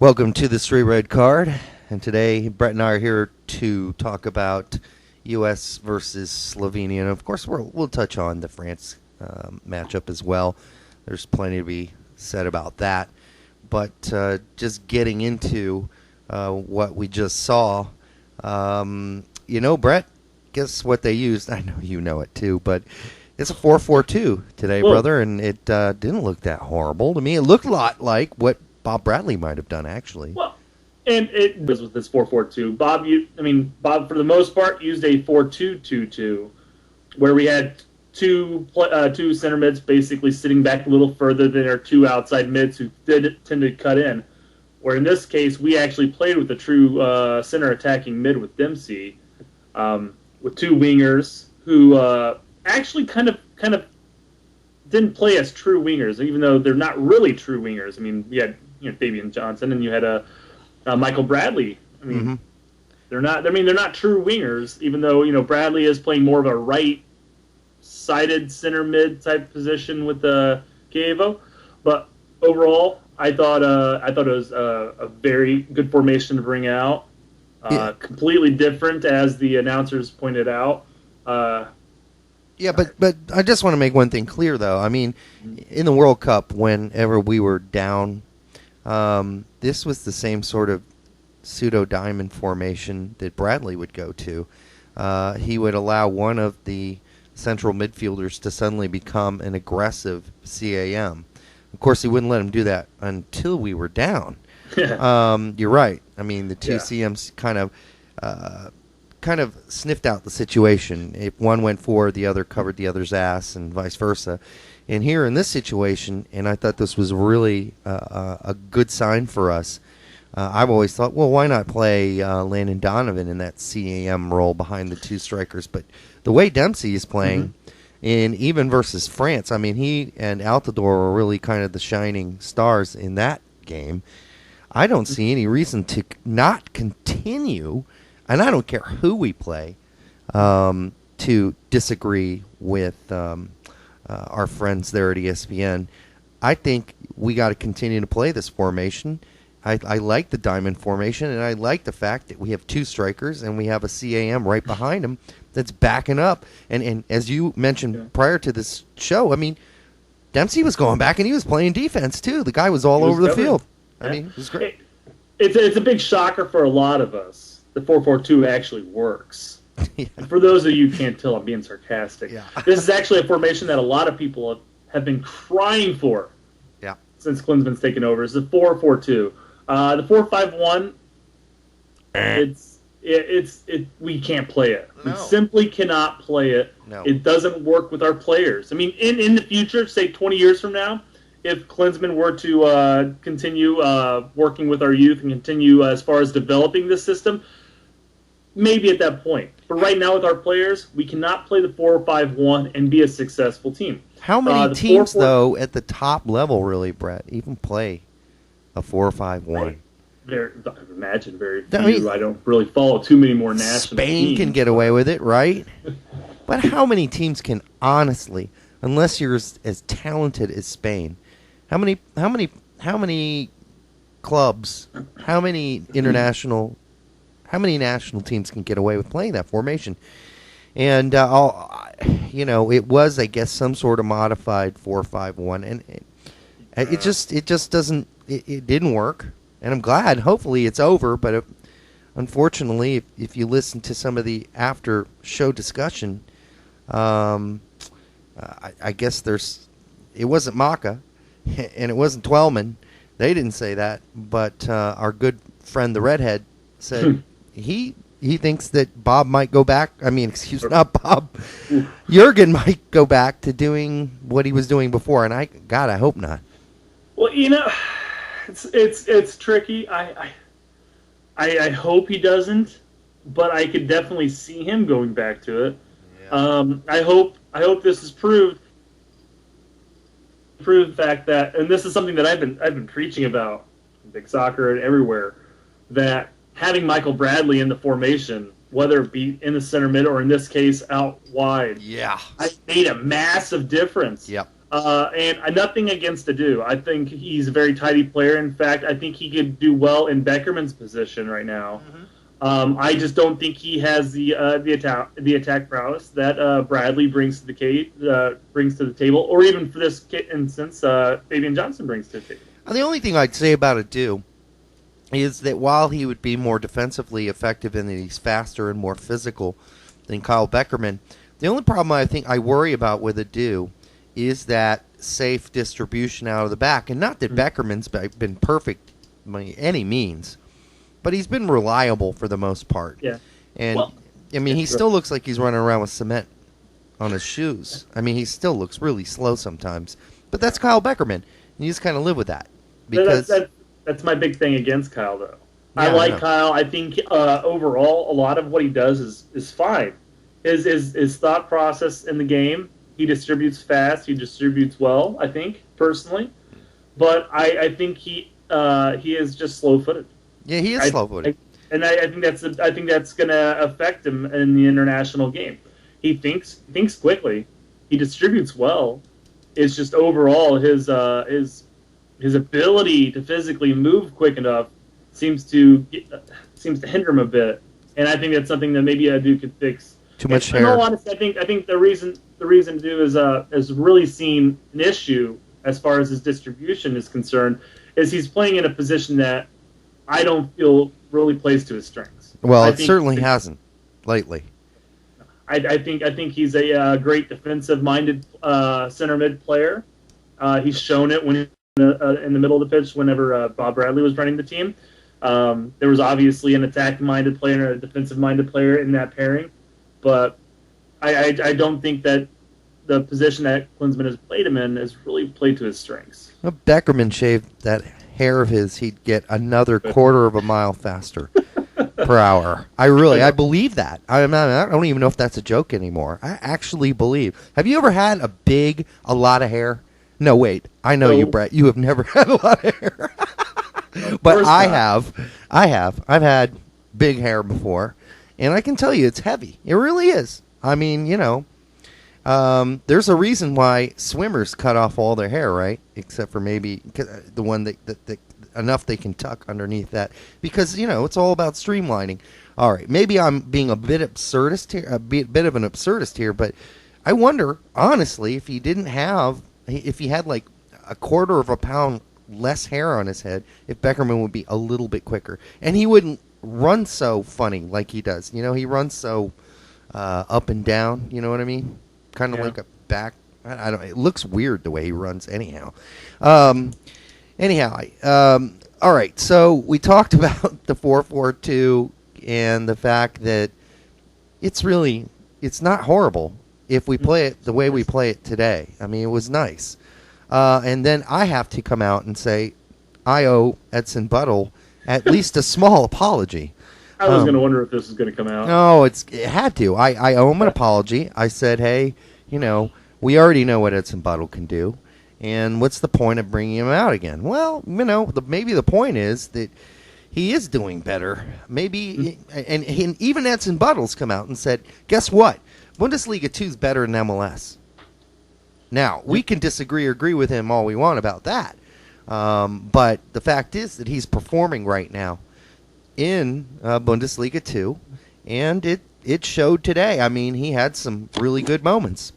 Welcome to the Three Red Card, and today Brett and I are here to talk about U.S. versus Slovenia, and of course we'll touch on the France matchup as well. There's plenty to be said about that, but just getting into what we just saw, Brett, guess what they used? I know you know it too, but it's a 4-4-2 today, brother, and it didn't look that horrible to me. It looked a lot like what Bob Bradley might have done, actually. Well, and it was with this 4-4-2. Bob, for the most part, used a 4-2-2-2, where we had two center mids basically sitting back a little further than our two outside mids who did tend to cut in. Where in this case, we actually played with a true center attacking mid with Dempsey, with two wingers who actually kind of didn't play as true wingers, even though they're not really true wingers. I mean, we had Fabian Johnson, and you had Michael Bradley. I mean, they're not true wingers, even though Bradley is playing more of a right-sided center mid type position with Kievo. But overall, I thought it was a very good formation to bring out. Completely different, as the announcers pointed out. Yeah, but I just want to make one thing clear, though. I mean, in the World Cup, whenever we were down, this was the same sort of pseudo-diamond formation that Bradley would go to. He would allow one of the central midfielders to suddenly become an aggressive CAM. Of course, he wouldn't let him do that until we were down. You're right. I mean, the two CMs kind of sniffed out the situation. If one went forward, the other covered the other's ass, and vice versa. And here in this situation, and I thought this was really a good sign for us, I've always thought, well, why not play Landon Donovan in that CAM role behind the two strikers? But the way Dempsey is playing, and even versus France, I mean, he and Altidore were really kind of the shining stars in that game. I don't see any reason to not continue, and I don't care who we play, to disagree with our friends there at ESPN. I think we got to continue to play this formation. I like the diamond formation, and I like the fact that we have two strikers and we have a CAM right behind him that's backing up. And as you mentioned prior to this show, I mean, Dempsey was going back and he was playing defense too. The guy was all over the field. I mean, it was great. It's a big shocker for a lot of us. The 4-4-2 actually works. And for those of you who can't tell, I'm being sarcastic. This is actually a formation that a lot of people have been crying for since Klinsmann's taken over. It's the 4-4-2. The 4-5-1, we can't play it. No. We simply cannot play it. No. It doesn't work with our players. I mean, in the future, say 20 years from now, if Klinsmann were to continue working with our youth and continue as far as developing this system, maybe at that point. But right now with our players, we cannot play the 4-5-1 and be a successful team. How many teams, though, at the top level, really, Brett, even play a 4-5-1? Imagine very few. I don't really follow too many more national Spain teams. Can get away with it, right? But how many teams can honestly, unless you're as talented as Spain, how many clubs, how many national teams can get away with playing that formation? And it was, I guess, some sort of modified 4-5-1, and it just doesn't. It didn't work, and I'm glad. Hopefully, it's over. But unfortunately, if you listen to some of the after show discussion, I guess it wasn't Maka, and it wasn't Twellman. They didn't say that, but our good friend the redhead said he thinks that Bob might go back. I mean, not Bob. Jurgen might go back to doing what he was doing before, and I hope not. Well, it's tricky. I hope he doesn't, but I could definitely see him going back to it. Yeah. I hope this is proved the fact that, and this is something that I've been preaching about in Big Soccer and everywhere, that having Michael Bradley in the formation, whether it be in the center mid or in this case out wide, I made a massive difference. Yep. And nothing against Adu. I think he's a very tidy player. In fact, I think he could do well in Beckerman's position right now. I just don't think he has the attack prowess that Bradley brings to the table, or even for this instance, Fabian Johnson brings to the table. The only thing I'd say about Adu is that while he would be more defensively effective and that he's faster and more physical than Kyle Beckerman, the only problem I think I worry about with Adu is that safe distribution out of the back. And not that Beckerman's been perfect by any means, but he's been reliable for the most part. Yeah. And, he still looks like he's running around with cement on his shoes. He still looks really slow sometimes. But that's Kyle Beckerman. And you just kind of live with that. Because that's my big thing against Kyle, though. Yeah, I like Kyle. I think overall, a lot of what he does is fine. His thought process in the game, he distributes fast, he distributes well, I think, personally. But I think he is just slow-footed. Yeah, he is slow-footed. I think that's going to affect him in the international game. He thinks quickly. He distributes well. It's just overall his ability to physically move quick enough seems to hinder him a bit. And I think that's something that maybe Adu could fix. Too much hair. In all honesty, I think the reason Adu has really seen an issue as far as his distribution is concerned is he's playing in a position that I don't feel really plays to his strengths. Well, it certainly hasn't lately. I think he's a great defensive-minded center mid player. He's shown it when in the middle of the pitch whenever Bob Bradley was running the team. There was obviously an attack-minded player and a defensive-minded player in that pairing. But I don't think that the position that Klinsmann has played him in has really played to his strengths. If Beckerman shaved that hair of his, he'd get another quarter of a mile faster per hour. I believe that. I don't even know if that's a joke anymore. I actually believe. Have you ever had a lot of hair? No, wait. I know you, Brett. You have never had a lot of hair. But I have. I've had big hair before. And I can tell you, it's heavy. It really is. There's a reason why swimmers cut off all their hair, right? Except for maybe the one that enough they can tuck underneath that. Because, it's all about streamlining. All right, maybe I'm being a bit absurdist here, a bit of an absurdist here, but I wonder, honestly, if he had like a quarter of a pound less hair on his head, if Beckerman would be a little bit quicker. And he wouldn't run so funny like he does. He runs so up and down. You know what I mean? Kind of like a back. I don't. It looks weird the way he runs. Anyhow. All right. So we talked about the 4-4-2 and the fact that it's not horrible if we play it the way we play it today. It was nice. And then I have to come out and say I owe Edson Buddle at least a small apology. I was going to wonder if this was going to come out. No, it had to. I owe him an apology. I said, hey, we already know what Edson Buddle can do, and what's the point of bringing him out again? Well, maybe the point is that he is doing better. Maybe, and even Edson Buddle's come out and said, guess what? Bundesliga 2 is better than MLS. Now, we can disagree or agree with him all we want about that. But the fact is that he's performing right now in Bundesliga 2, and it showed today. He had some really good moments.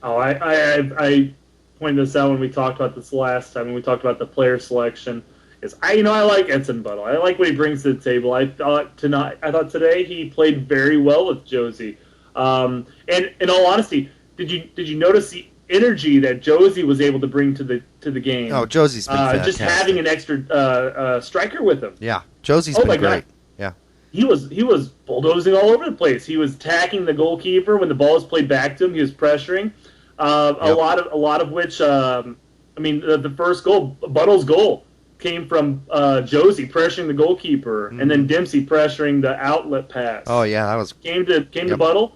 Oh, I pointed this out when we talked about this last time when we talked about the player selection. I like Edson Buddle. I like what he brings to the table. I thought today he played very well with Josie. And in all honesty, did you notice the energy that Josie was able to bring to the game? Oh, Josie's been fantastic. Just having an extra striker with him. Yeah, Josie's been great. God. Yeah, he was bulldozing all over the place. He was attacking the goalkeeper when the ball was played back to him. He was pressuring. A lot of which, the first goal, Buddle's goal, came from Josie pressuring the goalkeeper, and then Dempsey pressuring the outlet pass. Oh yeah, that was came to Buddle,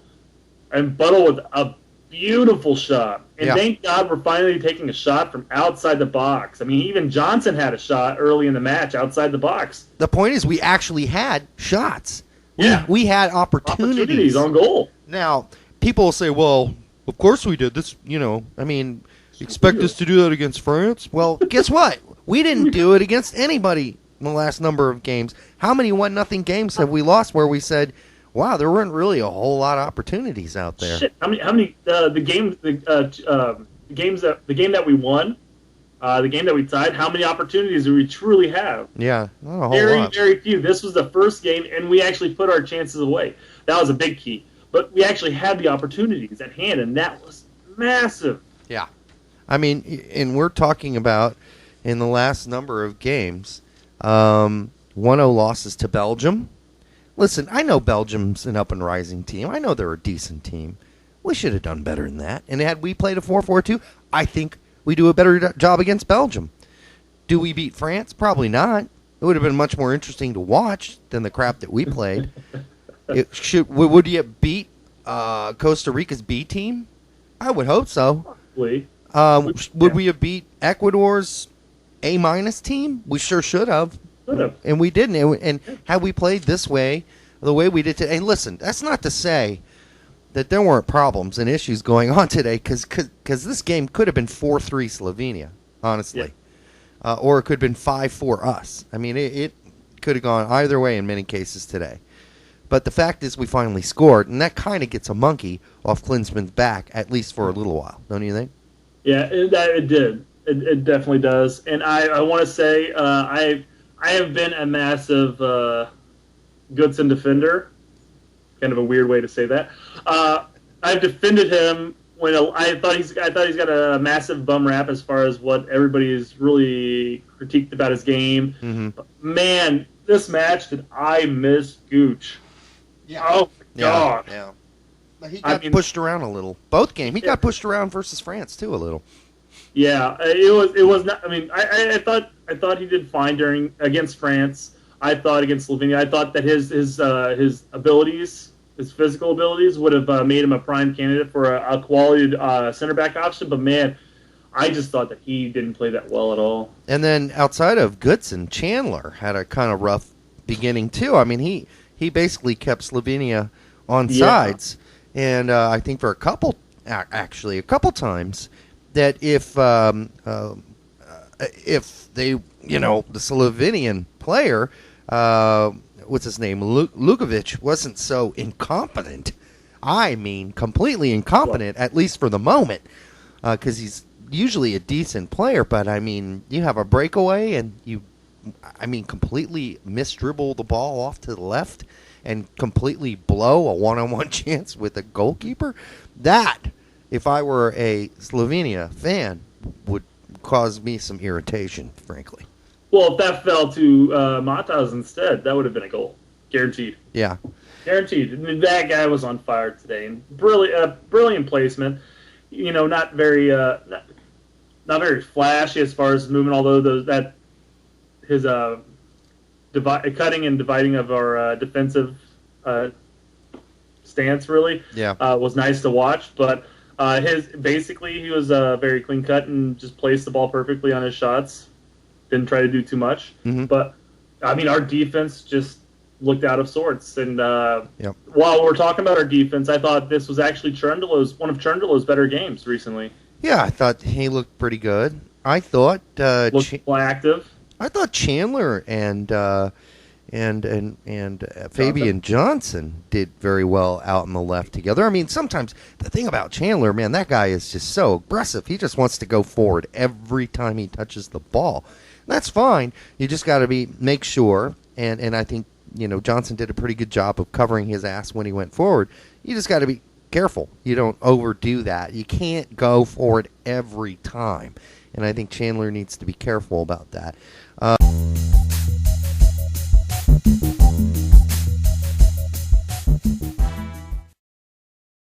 and Buddle with a beautiful shot. And thank God we're finally taking a shot from outside the box. Even Johnson had a shot early in the match outside the box. The point is we actually had shots. Yeah. We had opportunities on goal. Now, people will say, well, of course we did this. I mean, expect us to do that against France? Well, guess what? We didn't do it against anybody in the last number of games. How many 1-0 games have we lost where we said, wow, there weren't really a whole lot of opportunities out there? Shit, how many the game that we won, the game that we tied, how many opportunities do we truly have? Yeah, not a whole Very, lot. very few. This was the first game, and we actually put our chances away. That was a big key. But we actually had the opportunities at hand, and that was massive. Yeah. I mean, and we're talking about in the last number of games, 1-0 losses to Belgium. Listen, I know Belgium's an up-and-rising team. I know they're a decent team. We should have done better than that. And had we played a 4-4-2, I think we do a better job against Belgium. Do we beat France? Probably not. It would have been much more interesting to watch than the crap that we played. Would you beat Costa Rica's B team? I would hope so. Probably. Would we have beat Ecuador's A- team? We sure should have. And we didn't. And had we played this way, the way we did today, and listen, that's not to say that there weren't problems and issues going on today, because this game could have been 4-3 Slovenia, honestly. Yeah. Or it could have been 5-4 us. I mean, it could have gone either way in many cases today. But the fact is we finally scored, and that kind of gets a monkey off Klinsmann's back, at least for a little while, don't you think? Yeah, it did. It definitely does. And I want to say I have been a massive Goodson defender. Kind of a weird way to say that. I've defended him when I thought he's got a massive bum rap as far as what everybody's really critiqued about his game. Mm-hmm. But man, this match did I miss Gooch. Yeah. Oh my God. Yeah. He got pushed around a little. Both games. He got pushed around versus France too a little. Yeah, it was not. I mean, I thought he did fine against France. I thought against Slovenia. I thought that his abilities, his physical abilities, would have made him a prime candidate for a quality center back option. But man, I just thought that he didn't play that well at all. And then outside of Goodson, Chandler had a kind of rough beginning too. I mean, he basically kept Slovenia on sides, and I think for a couple times that if they, the Slovenian player, what's his name, Lukovic, wasn't so incompetent. I mean, completely incompetent, at least for the moment, because he's usually a decent player. But I mean, you have a breakaway and completely misdribble the ball off to the left and completely blow a one-on-one chance with a goalkeeper. That, if I were a Slovenia fan, would cause me some irritation, frankly. Well, if that fell to Matas instead, that would have been a goal. Guaranteed. Yeah. Guaranteed. I mean, that guy was on fire today. And brilliant placement. Not very not very flashy as far as movement, although his cutting and dividing of our defensive stance really was nice to watch. But he was very clean cut and just placed the ball perfectly on his shots. Didn't try to do too much. Mm-hmm. But I mean, our defense just looked out of sorts. And while we're talking about our defense, I thought this was actually one of Cherndolo's better games recently. Yeah, I thought he looked pretty good. I thought looked active. I thought Chandler and Fabian Johnson did very well out on the left together. I mean, sometimes the thing about Chandler, man, that guy is just so aggressive. He just wants to go forward every time he touches the ball. That's fine. You just got to make sure, and I think Johnson did a pretty good job of covering his ass when he went forward. You just got to be careful. You don't overdo that. You can't go forward every time, and I think Chandler needs to be careful about that.